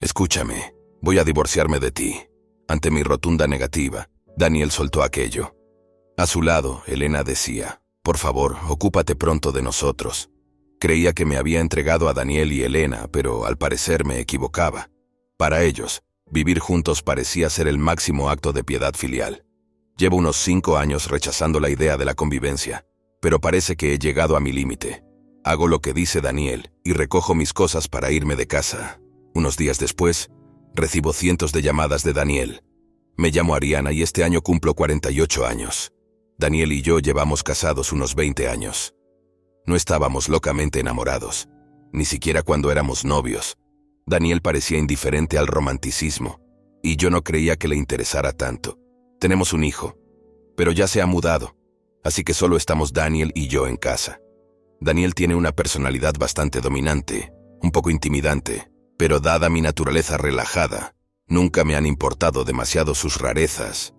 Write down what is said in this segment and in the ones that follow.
Escúchame, voy a divorciarme de ti. Ante mi rotunda negativa, Daniel soltó aquello. A su lado, Elena decía, por favor, ocúpate pronto de nosotros. Creía que me había entregado a Daniel y Elena, pero al parecer me equivocaba. Para ellos, vivir juntos parecía ser el máximo acto de piedad filial. Llevo unos 5 años rechazando la idea de la convivencia, pero parece que he llegado a mi límite. Hago lo que dice Daniel y recojo mis cosas para irme de casa. Unos días después, recibo cientos de llamadas de Daniel. Me llamo Ariana y este año cumplo 48 años. Daniel y yo llevamos casados unos 20 años. No estábamos locamente enamorados, ni siquiera cuando éramos novios. Daniel parecía indiferente al romanticismo, y yo no creía que le interesara tanto. Tenemos un hijo, pero ya se ha mudado, así que solo estamos Daniel y yo en casa. Daniel tiene una personalidad bastante dominante, un poco intimidante, pero dada mi naturaleza relajada, nunca me han importado demasiado sus rarezas.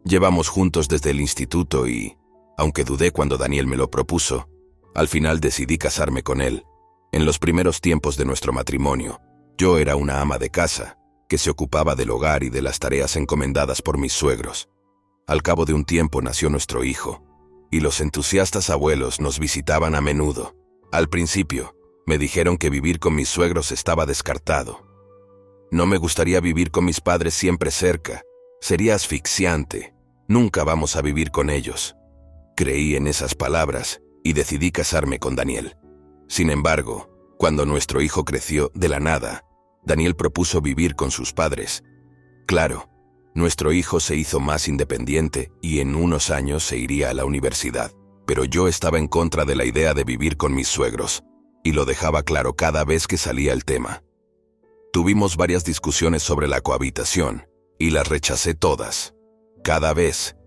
Llevamos juntos desde el instituto y, aunque dudé cuando Daniel me lo propuso, al final decidí casarme con él. En los primeros tiempos de nuestro matrimonio, yo era una ama de casa, que se ocupaba del hogar y de las tareas encomendadas por mis suegros. Al cabo de un tiempo nació nuestro hijo, y los entusiastas abuelos nos visitaban a menudo. Al principio, me dijeron que vivir con mis suegros estaba descartado. No me gustaría vivir con mis padres siempre cerca, sería asfixiante, nunca vamos a vivir con ellos. Creí en esas palabras y decidí casarme con Daniel. Sin embargo, cuando nuestro hijo creció de la nada, Daniel propuso vivir con sus padres. Claro, nuestro hijo se hizo más independiente y en unos años se iría a la universidad, pero yo estaba en contra de la idea de vivir con mis suegros, y lo dejaba claro cada vez que salía el tema. Tuvimos varias discusiones sobre la cohabitación, y las rechacé todas. Cada vez,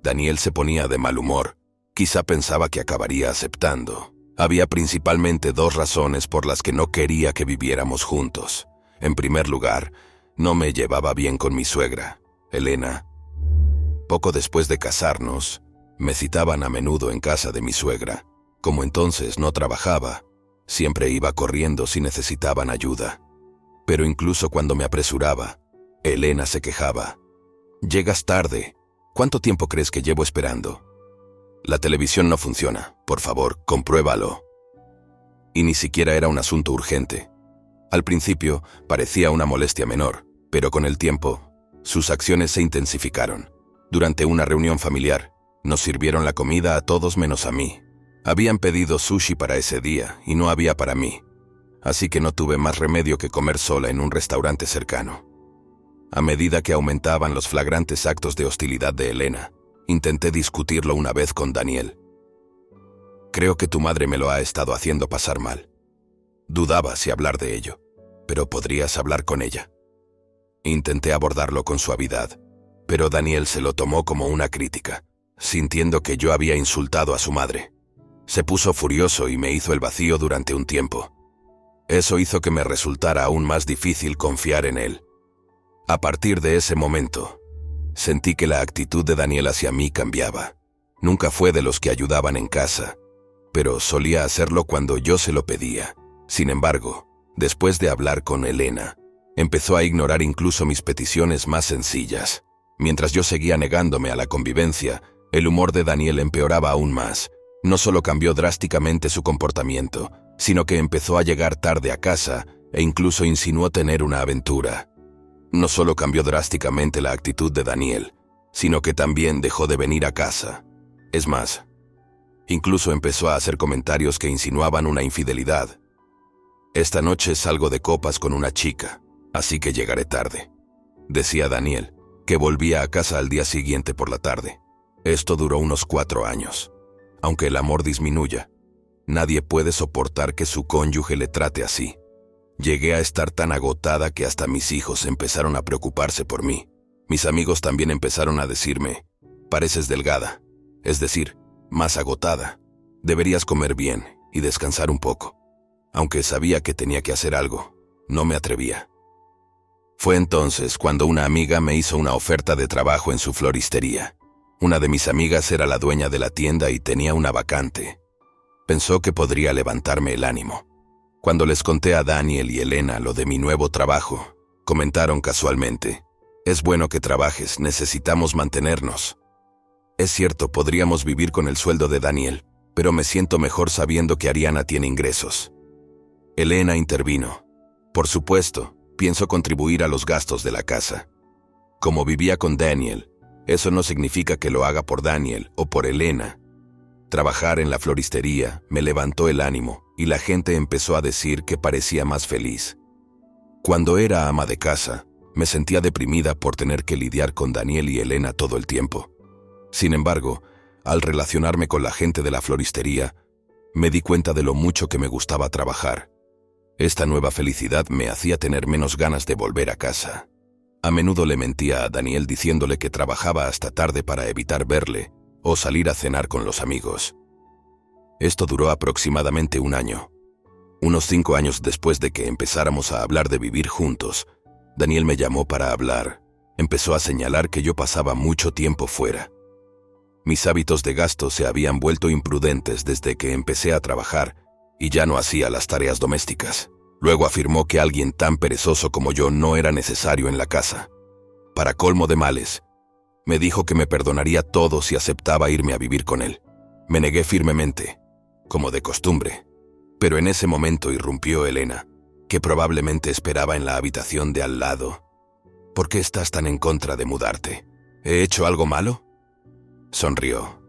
Daniel se ponía de mal humor, quizá pensaba que acabaría aceptando. Había principalmente 2 razones por las que no quería que viviéramos juntos. En primer lugar, no me llevaba bien con mi suegra, Elena. Poco después de casarnos, me citaban a menudo en casa de mi suegra. Como entonces no trabajaba, siempre iba corriendo si necesitaban ayuda. Pero incluso cuando me apresuraba, Elena se quejaba. «Llegas tarde. ¿Cuánto tiempo crees que llevo esperando? La televisión no funciona. Por favor, compruébalo». Y ni siquiera era un asunto urgente. Al principio, parecía una molestia menor, pero con el tiempo, sus acciones se intensificaron. Durante una reunión familiar, nos sirvieron la comida a todos menos a mí. Habían pedido sushi para ese día y no había para mí, así que no tuve más remedio que comer sola en un restaurante cercano. A medida que aumentaban los flagrantes actos de hostilidad de Elena, intenté discutirlo una vez con Daniel. «Creo que tu madre me lo ha estado haciendo pasar mal». Dudaba si hablar de ello, pero ¿podrías hablar con ella? Intenté abordarlo con suavidad, pero Daniel se lo tomó como una crítica, sintiendo que yo había insultado a su madre. Se puso furioso y me hizo el vacío durante un tiempo. Eso hizo que me resultara aún más difícil confiar en él. A partir de ese momento, sentí que la actitud de Daniel hacia mí cambiaba. Nunca fue de los que ayudaban en casa, pero solía hacerlo cuando yo se lo pedía. Sin embargo, después de hablar con Elena, empezó a ignorar incluso mis peticiones más sencillas. Mientras yo seguía negándome a la convivencia, el humor de Daniel empeoraba aún más. No solo cambió drásticamente su comportamiento, sino que empezó a llegar tarde a casa e incluso insinuó tener una aventura. No solo cambió drásticamente la actitud de Daniel, sino que también dejó de venir a casa. Es más, incluso empezó a hacer comentarios que insinuaban una infidelidad. «Esta noche salgo de copas con una chica, así que llegaré tarde», decía Daniel, que volvía a casa al día siguiente por la tarde. Esto duró unos 4 años. Aunque el amor disminuya, nadie puede soportar que su cónyuge le trate así. Llegué a estar tan agotada que hasta mis hijos empezaron a preocuparse por mí. Mis amigos también empezaron a decirme, «Pareces delgada, es decir, más agotada. Deberías comer bien y descansar un poco». Aunque sabía que tenía que hacer algo, no me atrevía. Fue entonces cuando una amiga me hizo una oferta de trabajo en su floristería. Una de mis amigas era la dueña de la tienda y tenía una vacante. Pensó que podría levantarme el ánimo. Cuando les conté a Daniel y Elena lo de mi nuevo trabajo, Comentaron casualmente. Es bueno que trabajes, necesitamos mantenernos. Es cierto, podríamos vivir con el sueldo de Daniel, pero me siento mejor sabiendo que Ariana tiene ingresos. Elena intervino. Por supuesto, pienso contribuir a los gastos de la casa. Como vivía con Daniel, eso no significa que lo haga por Daniel o por Elena. Trabajar en la floristería me levantó el ánimo y la gente empezó a decir que parecía más feliz. Cuando era ama de casa, me sentía deprimida por tener que lidiar con Daniel y Elena todo el tiempo. Sin embargo, al relacionarme con la gente de la floristería, me di cuenta de lo mucho que me gustaba trabajar. Esta nueva felicidad me hacía tener menos ganas de volver a casa. A menudo le mentía a Daniel diciéndole que trabajaba hasta tarde para evitar verle o salir a cenar con los amigos. Esto duró aproximadamente un año. Unos 5 años después de que empezáramos a hablar de vivir juntos, Daniel me llamó para hablar. Empezó a señalar que yo pasaba mucho tiempo fuera. Mis hábitos de gasto se habían vuelto imprudentes desde que empecé a trabajar y ya no hacía las tareas domésticas. Luego afirmó que alguien tan perezoso como yo no era necesario en la casa. Para colmo de males, me dijo que me perdonaría todo si aceptaba irme a vivir con él. Me negué firmemente, como de costumbre, pero en ese momento irrumpió Elena, que probablemente esperaba en la habitación de al lado. ¿Por qué estás tan en contra de mudarte? ¿He hecho algo malo? Sonrió.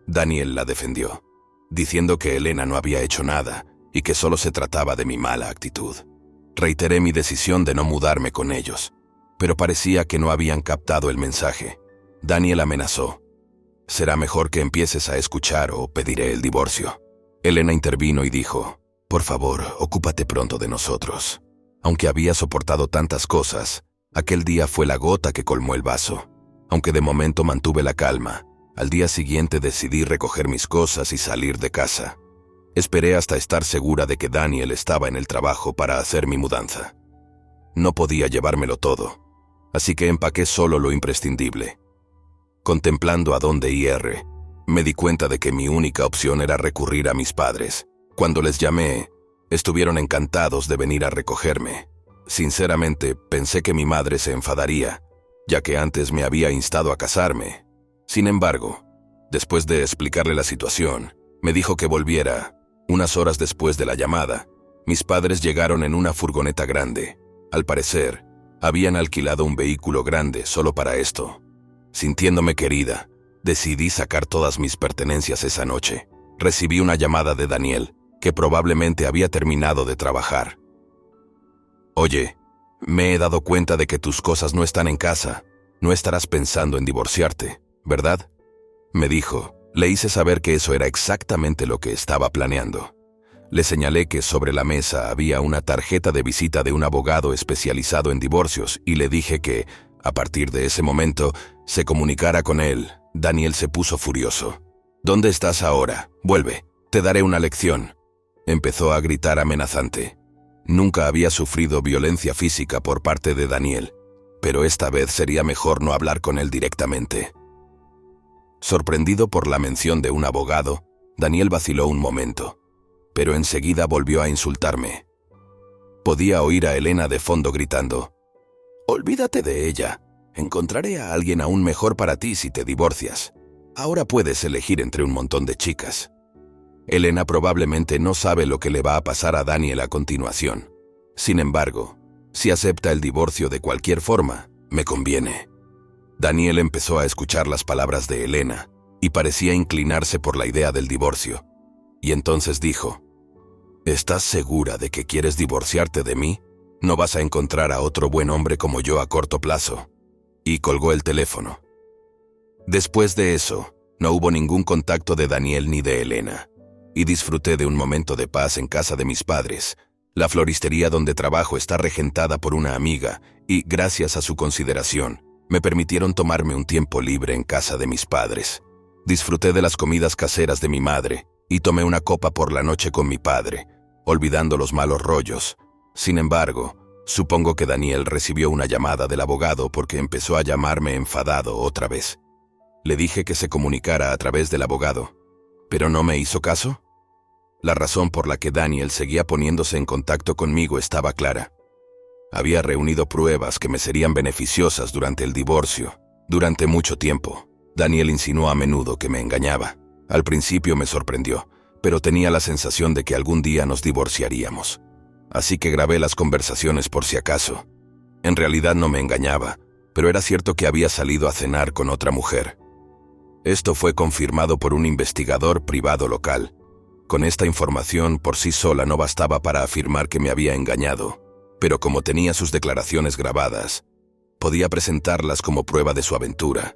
Daniel la defendió, diciendo que Elena no había hecho nada y que solo se trataba de mi mala actitud. Reiteré mi decisión de no mudarme con ellos, pero parecía que no habían captado el mensaje. Daniel amenazó. Será mejor que empieces a escuchar o pediré el divorcio. Elena intervino y dijo, por favor, ocúpate pronto de nosotros. Aunque había soportado tantas cosas, aquel día fue la gota que colmó el vaso. Aunque de momento mantuve la calma, al día siguiente decidí recoger mis cosas y salir de casa. Esperé hasta estar segura de que Daniel estaba en el trabajo para hacer mi mudanza. No podía llevármelo todo, así que empaqué solo lo imprescindible. Contemplando a dónde ir, me di cuenta de que mi única opción era recurrir a mis padres. Cuando les llamé, estuvieron encantados de venir a recogerme. Sinceramente, pensé que mi madre se enfadaría, ya que antes me había instado a casarme. Sin embargo, después de explicarle la situación, me dijo que volviera. Unas horas después de la llamada, mis padres llegaron en una furgoneta grande. Al parecer, habían alquilado un vehículo grande solo para esto. Sintiéndome querida, decidí sacar todas mis pertenencias esa noche. Recibí una llamada de Daniel, que probablemente había terminado de trabajar. Oye, me he dado cuenta de que tus cosas no están en casa. No estarás pensando en divorciarte, ¿verdad? Me dijo. Le hice saber que eso era exactamente lo que estaba planeando. Le señalé que sobre la mesa había una tarjeta de visita de un abogado especializado en divorcios y le dije que, a partir de ese momento, se comunicara con él. Daniel se puso furioso. ¿Dónde estás ahora? Vuelve, te daré una lección. Empezó a gritar amenazante. Nunca había sufrido violencia física por parte de Daniel, pero esta vez sería mejor no hablar con él directamente. Sorprendido por la mención de un abogado, Daniel vaciló un momento, pero enseguida volvió a insultarme. Podía oír a Elena de fondo gritando, «Olvídate de ella. Encontraré a alguien aún mejor para ti si te divorcias. Ahora puedes elegir entre un montón de chicas». Elena probablemente no sabe lo que le va a pasar a Daniel a continuación. Sin embargo, si acepta el divorcio de cualquier forma, me conviene. Daniel empezó a escuchar las palabras de Elena y parecía inclinarse por la idea del divorcio. Y entonces dijo, ¿estás segura de que quieres divorciarte de mí? No vas a encontrar a otro buen hombre como yo a corto plazo. Y colgó el teléfono. Después de eso, no hubo ningún contacto de Daniel ni de Elena, y disfruté de un momento de paz en casa de mis padres. La floristería donde trabajo está regentada por una amiga y, gracias a su consideración, me permitieron tomarme un tiempo libre en casa de mis padres. Disfruté de las comidas caseras de mi madre y tomé una copa por la noche con mi padre, olvidando los malos rollos. Sin embargo, supongo que Daniel recibió una llamada del abogado porque empezó a llamarme enfadado otra vez. Le dije que se comunicara a través del abogado, pero no me hizo caso. La razón por la que Daniel seguía poniéndose en contacto conmigo estaba clara. Había reunido pruebas que me serían beneficiosas durante el divorcio. Durante mucho tiempo, Daniel insinuó a menudo que me engañaba. Al principio me sorprendió, pero tenía la sensación de que algún día nos divorciaríamos. Así que grabé las conversaciones por si acaso. En realidad no me engañaba, pero era cierto que había salido a cenar con otra mujer. Esto fue confirmado por un investigador privado local. Con esta información por sí sola no bastaba para afirmar que me había engañado, pero como tenía sus declaraciones grabadas, podía presentarlas como prueba de su aventura.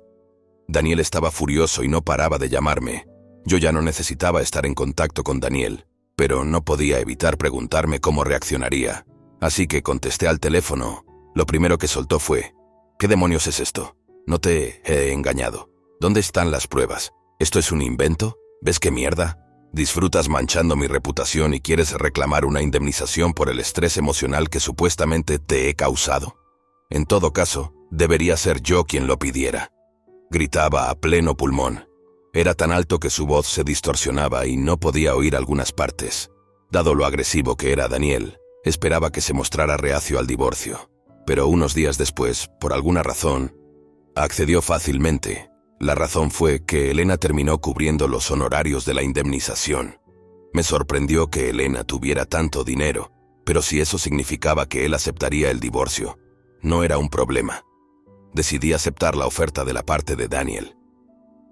Daniel estaba furioso y no paraba de llamarme. Yo ya no necesitaba estar en contacto con Daniel, pero no podía evitar preguntarme cómo reaccionaría. Así que contesté al teléfono. Lo primero que soltó fue: ¿qué demonios es esto? No te he engañado. ¿Dónde están las pruebas? ¿Esto es un invento? ¿Ves qué mierda? ¿Disfrutas manchando mi reputación y quieres reclamar una indemnización por el estrés emocional que supuestamente te he causado? En todo caso, debería ser yo quien lo pidiera. Gritaba a pleno pulmón. Era tan alto que su voz se distorsionaba y no podía oír algunas partes. Dado lo agresivo que era Daniel, esperaba que se mostrara reacio al divorcio. Pero unos días después, por alguna razón, accedió fácilmente. La razón fue que Elena terminó cubriendo los honorarios de la indemnización. Me sorprendió que Elena tuviera tanto dinero, pero si eso significaba que él aceptaría el divorcio, no era un problema. Decidí aceptar la oferta de la parte de Daniel.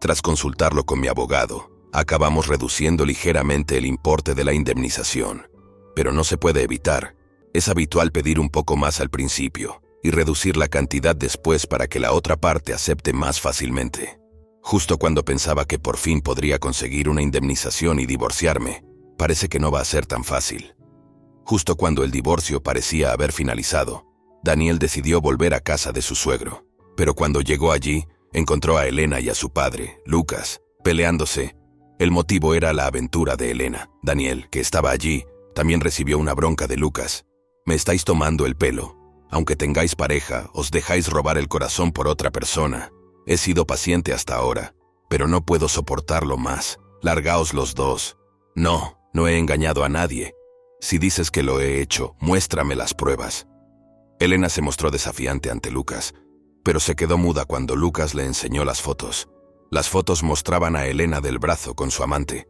Tras consultarlo con mi abogado, acabamos reduciendo ligeramente el importe de la indemnización. Pero no se puede evitar. Es habitual pedir un poco más al principio y reducir la cantidad después para que la otra parte acepte más fácilmente. Justo cuando pensaba que por fin podría conseguir una indemnización y divorciarme, parece que no va a ser tan fácil. Justo cuando el divorcio parecía haber finalizado, Daniel decidió volver a casa de su suegro. Pero cuando llegó allí, encontró a Elena y a su padre, Lucas, peleándose. El motivo era la aventura de Elena. Daniel, que estaba allí, también recibió una bronca de Lucas. Me estáis tomando el pelo. Aunque tengáis pareja, os dejáis robar el corazón por otra persona. He sido paciente hasta ahora, pero no puedo soportarlo más. Largaos los dos. No, no he engañado a nadie. Si dices que lo he hecho, muéstrame las pruebas. Elena se mostró desafiante ante Lucas, pero se quedó muda cuando Lucas le enseñó las fotos. Las fotos mostraban a Elena del brazo con su amante.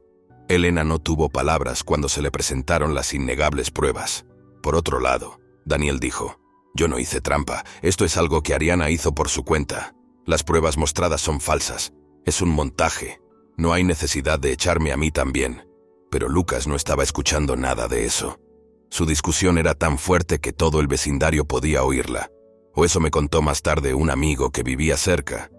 Elena no tuvo palabras cuando se le presentaron las innegables pruebas. Por otro lado, Daniel dijo: yo no hice trampa, esto es algo que Ariana hizo por su cuenta. Las pruebas mostradas son falsas, es un montaje. No hay necesidad de echarme a mí también. Pero Lucas no estaba escuchando nada de eso. Su discusión era tan fuerte que todo el vecindario podía oírla. O eso me contó más tarde un amigo que vivía cerca.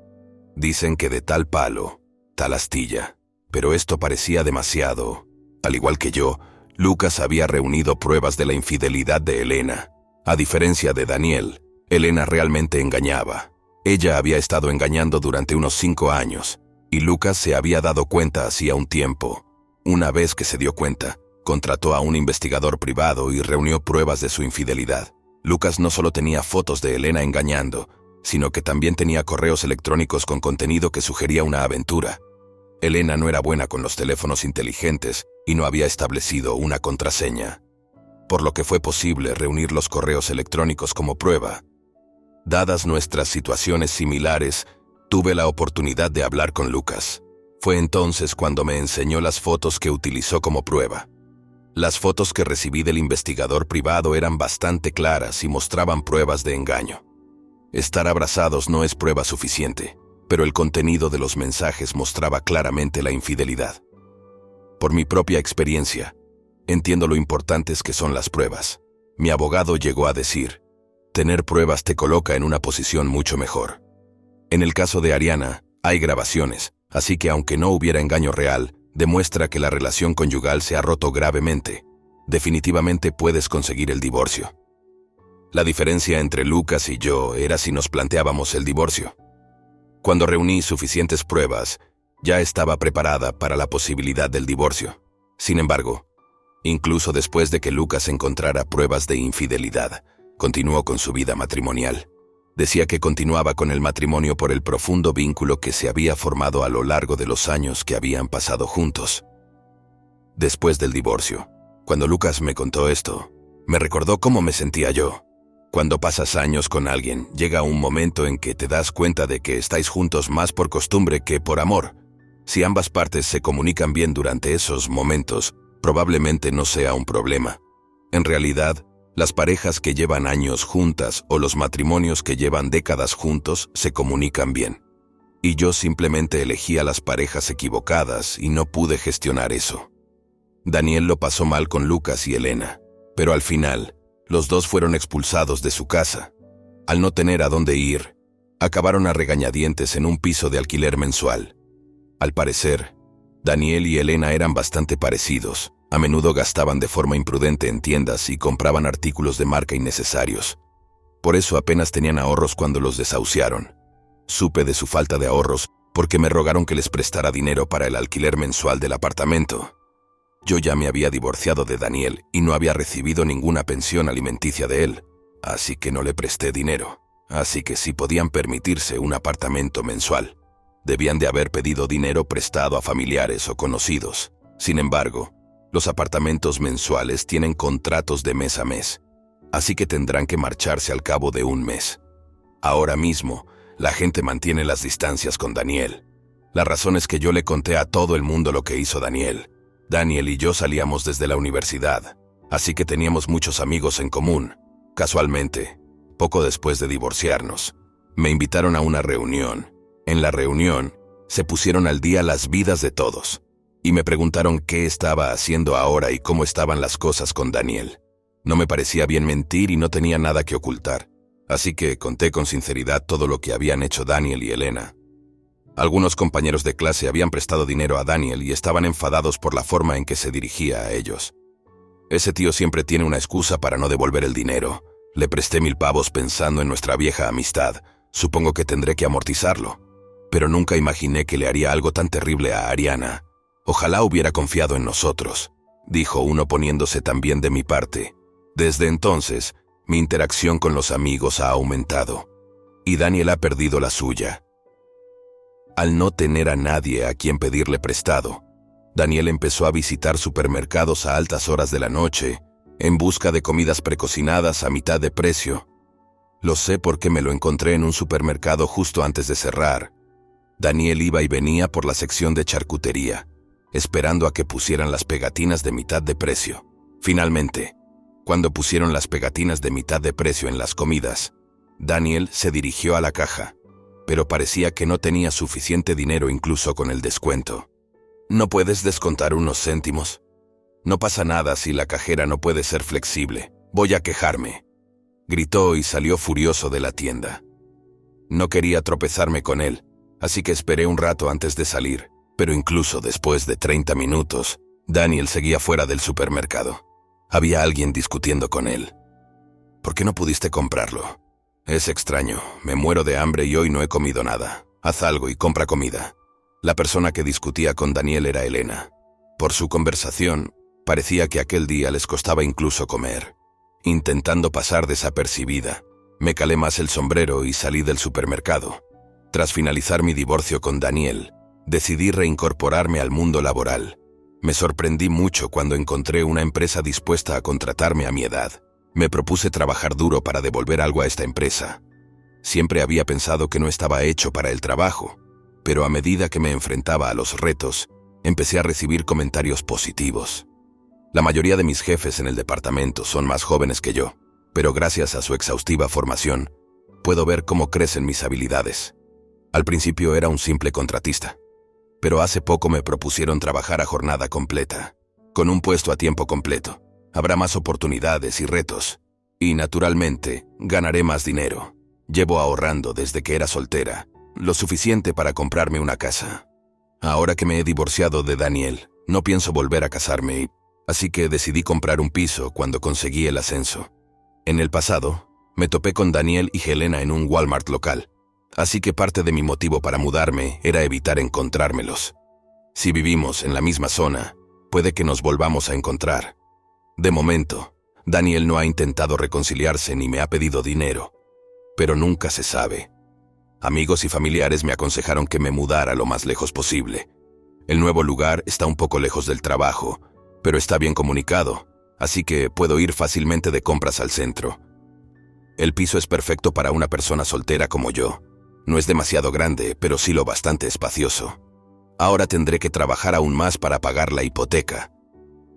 Dicen que de tal palo, tal astilla. Pero esto parecía demasiado. Al igual que yo, Lucas había reunido pruebas de la infidelidad de Elena. A diferencia de Daniel, Elena realmente engañaba. Ella había estado engañando durante unos 5 años, y Lucas se había dado cuenta hacía un tiempo. Una vez que se dio cuenta, contrató a un investigador privado y reunió pruebas de su infidelidad. Lucas no solo tenía fotos de Elena engañando, sino que también tenía correos electrónicos con contenido que sugería una aventura. Elena no era buena con los teléfonos inteligentes y no había establecido una contraseña, por lo que fue posible reunir los correos electrónicos como prueba. Dadas nuestras situaciones similares, tuve la oportunidad de hablar con Lucas. Fue entonces cuando me enseñó las fotos que utilizó como prueba. Las fotos que recibí del investigador privado eran bastante claras y mostraban pruebas de engaño. Estar abrazados no es prueba suficiente, pero el contenido de los mensajes mostraba claramente la infidelidad. Por mi propia experiencia, entiendo lo importantes que son las pruebas. Mi abogado llegó a decir: tener pruebas te coloca en una posición mucho mejor. En el caso de Ariana, hay grabaciones, así que aunque no hubiera engaño real, demuestra que la relación conyugal se ha roto gravemente. Definitivamente puedes conseguir el divorcio. La diferencia entre Lucas y yo era si nos planteábamos el divorcio. Cuando reuní suficientes pruebas, ya estaba preparada para la posibilidad del divorcio. Sin embargo, incluso después de que Lucas encontrara pruebas de infidelidad, continuó con su vida matrimonial. Decía que continuaba con el matrimonio por el profundo vínculo que se había formado a lo largo de los años que habían pasado juntos. Después del divorcio, cuando Lucas me contó esto, me recordó cómo me sentía yo. Cuando pasas años con alguien, llega un momento en que te das cuenta de que estáis juntos más por costumbre que por amor. Si ambas partes se comunican bien durante esos momentos, probablemente no sea un problema. En realidad, las parejas que llevan años juntas o los matrimonios que llevan décadas juntos se comunican bien. Y yo simplemente elegí a las parejas equivocadas y no pude gestionar eso. Daniel lo pasó mal con Lucas y Elena, pero al final, los dos fueron expulsados de su casa. Al no tener a dónde ir, acabaron a regañadientes en un piso de alquiler mensual. Al parecer, Daniel y Elena eran bastante parecidos. A menudo gastaban de forma imprudente en tiendas y compraban artículos de marca innecesarios. Por eso apenas tenían ahorros cuando los desahuciaron. Supe de su falta de ahorros porque me rogaron que les prestara dinero para el alquiler mensual del apartamento. Yo ya me había divorciado de Daniel y no había recibido ninguna pensión alimenticia de él, así que no le presté dinero. Así que sí podían permitirse un apartamento mensual. Debían de haber pedido dinero prestado a familiares o conocidos. Sin embargo, los apartamentos mensuales tienen contratos de mes a mes, así que tendrán que marcharse al cabo de un mes. Ahora mismo, la gente mantiene las distancias con Daniel. La razón es que yo le conté a todo el mundo lo que hizo Daniel. Daniel y yo salíamos desde la universidad, así que teníamos muchos amigos en común. Casualmente, poco después de divorciarnos, me invitaron a una reunión. En la reunión, se pusieron al día las vidas de todos, y me preguntaron qué estaba haciendo ahora y cómo estaban las cosas con Daniel. No me parecía bien mentir y no tenía nada que ocultar, así que conté con sinceridad todo lo que habían hecho Daniel y Elena. Algunos compañeros de clase habían prestado dinero a Daniel y estaban enfadados por la forma en que se dirigía a ellos. Ese tío siempre tiene una excusa para no devolver el dinero. Le presté 1000 pavos pensando en nuestra vieja amistad. Supongo que tendré que amortizarlo. Pero nunca imaginé que le haría algo tan terrible a Ariana. Ojalá hubiera confiado en nosotros, dijo uno poniéndose también de mi parte. Desde entonces, mi interacción con los amigos ha aumentado. Y Daniel ha perdido la suya. Al no tener a nadie a quien pedirle prestado, Daniel empezó a visitar supermercados a altas horas de la noche, en busca de comidas precocinadas a mitad de precio. Lo sé porque me lo encontré en un supermercado justo antes de cerrar. Daniel iba y venía por la sección de charcutería, esperando a que pusieran las pegatinas de mitad de precio. Finalmente, cuando pusieron las pegatinas de mitad de precio en las comidas, Daniel se dirigió a la caja, pero parecía que no tenía suficiente dinero incluso con el descuento. ¿No puedes descontar unos céntimos? No pasa nada si la cajera no puede ser flexible. Voy a quejarme, gritó y salió furioso de la tienda. No quería tropezarme con él, así que esperé un rato antes de salir, pero incluso después de 30 minutos, Daniel seguía fuera del supermercado. Había alguien discutiendo con él. ¿Por qué no pudiste comprarlo? Es extraño, me muero de hambre y hoy no he comido nada. Haz algo y compra comida. La persona que discutía con Daniel era Elena. Por su conversación, parecía que aquel día les costaba incluso comer. Intentando pasar desapercibida, me calé más el sombrero y salí del supermercado. Tras finalizar mi divorcio con Daniel, decidí reincorporarme al mundo laboral. Me sorprendí mucho cuando encontré una empresa dispuesta a contratarme a mi edad. Me propuse trabajar duro para devolver algo a esta empresa. Siempre había pensado que no estaba hecho para el trabajo, pero a medida que me enfrentaba a los retos, empecé a recibir comentarios positivos. La mayoría de mis jefes en el departamento son más jóvenes que yo, pero gracias a su exhaustiva formación, puedo ver cómo crecen mis habilidades. Al principio era un simple contratista, pero hace poco me propusieron trabajar a jornada completa, con un puesto a tiempo completo. Habrá más oportunidades y retos, y naturalmente ganaré más dinero. Llevo ahorrando desde que era soltera, lo suficiente para comprarme una casa. Ahora que me he divorciado de Daniel, no pienso volver a casarme, así que decidí comprar un piso cuando conseguí el ascenso. En el pasado, me topé con Daniel y Helena en un Walmart local, así que parte de mi motivo para mudarme era evitar encontrármelos. Si vivimos en la misma zona, puede que nos volvamos a encontrar. De momento, Daniel no ha intentado reconciliarse ni me ha pedido dinero, pero nunca se sabe. Amigos y familiares me aconsejaron que me mudara lo más lejos posible. El nuevo lugar está un poco lejos del trabajo, pero está bien comunicado, así que puedo ir fácilmente de compras al centro. El piso es perfecto para una persona soltera como yo. No es demasiado grande, pero sí lo bastante espacioso. Ahora tendré que trabajar aún más para pagar la hipoteca.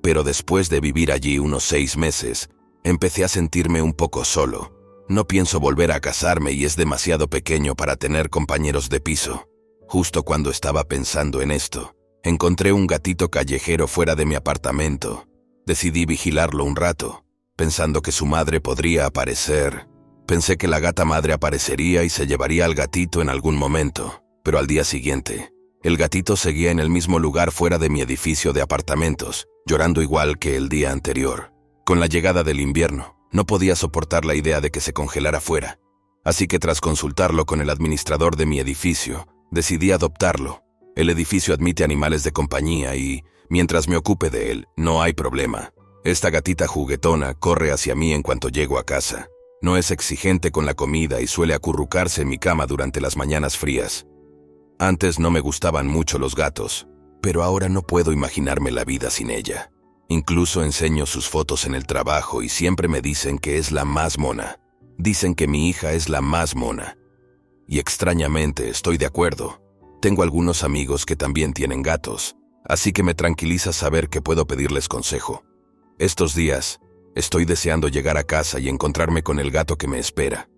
Pero después de vivir allí unos 6 meses, empecé a sentirme un poco solo. No pienso volver a casarme y es demasiado pequeño para tener compañeros de piso. Justo cuando estaba pensando en esto, encontré un gatito callejero fuera de mi apartamento. Decidí vigilarlo un rato, pensando que su madre podría aparecer. Pensé que la gata madre aparecería y se llevaría al gatito en algún momento, pero al día siguiente, el gatito seguía en el mismo lugar fuera de mi edificio de apartamentos, llorando igual que el día anterior. Con la llegada del invierno, no podía soportar la idea de que se congelara fuera, así que tras consultarlo con el administrador de mi edificio, decidí adoptarlo. El edificio admite animales de compañía y, mientras me ocupe de él, no hay problema. Esta gatita juguetona corre hacia mí en cuanto llego a casa. No es exigente con la comida y suele acurrucarse en mi cama durante las mañanas frías. Antes no me gustaban mucho los gatos, pero ahora no puedo imaginarme la vida sin ella. Incluso enseño sus fotos en el trabajo y siempre me dicen que es la más mona. Dicen que mi hija es la más mona. Y extrañamente estoy de acuerdo. Tengo algunos amigos que también tienen gatos, así que me tranquiliza saber que puedo pedirles consejo. Estos días, estoy deseando llegar a casa y encontrarme con el gato que me espera.